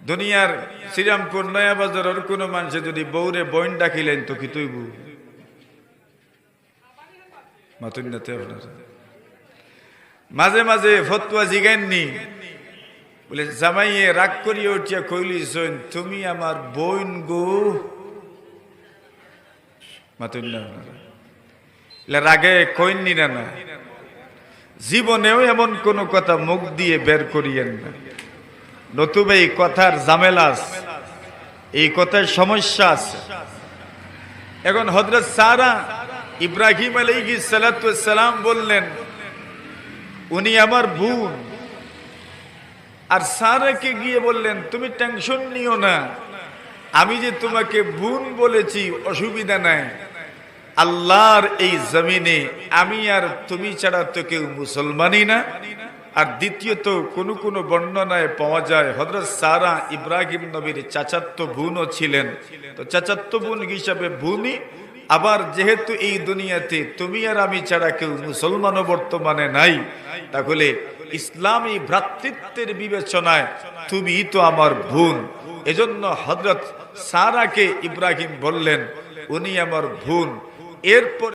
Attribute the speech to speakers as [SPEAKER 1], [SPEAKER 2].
[SPEAKER 1] দুনিয়ার শ্রীরামপুর নয়া বাজারের কোনো মানুষে যদি বউরে বইন ডাকিলেন তো কি তুই বউ মাতুন্নাতে মাঝে মাঝে ফতোয়া জিগাননি বলে জামাইয়ে রাগ করিয়া উঠিয়া কইলিস তুমি আমার বোন গো মাতুন্না রাগে কইননি না না জীবনেও এমন কোন কথা মুখ দিয়ে বের করিয়েন না, নতুবা এই কথার ঝামেলা আছে, এই কথার সমস্যা আছে। এখন হযরত সারা ইব্রাহিম আলাইহিস সালাতু ওয়াস সালাম বললেন উনি আমার বোন, আর সারাকে গিয়ে বললেন তুমি টেনশন নিও না, আমি যে তোমাকে বোন বলেছি অসুবিধা নাই, আল্লাহর এই জমিনে আমি আর তুমি ছাড়া তো কেউ মুসলমানই না। আর দ্বিতীয়ত কোন বর্ণনায় পাওয়া যায় হযরত সারা ইব্রাহিম নবীর চাচাতো বোনও ছিলেন, তো চাচাতো বোন হিসাবে বোনই। আবার যেহেতু এই দুনিয়াতে তুমি আর আমি ছাড়া কেউ মুসলমানও বর্তমানে নাই, তাহলে ইসলামী ভ্রাতৃত্বের বিবেচনায় তুমি তো আমার বোন। এজন্য হযরত সারাকে ইব্রাহিম বললেন উনি আমার বোন। এরপর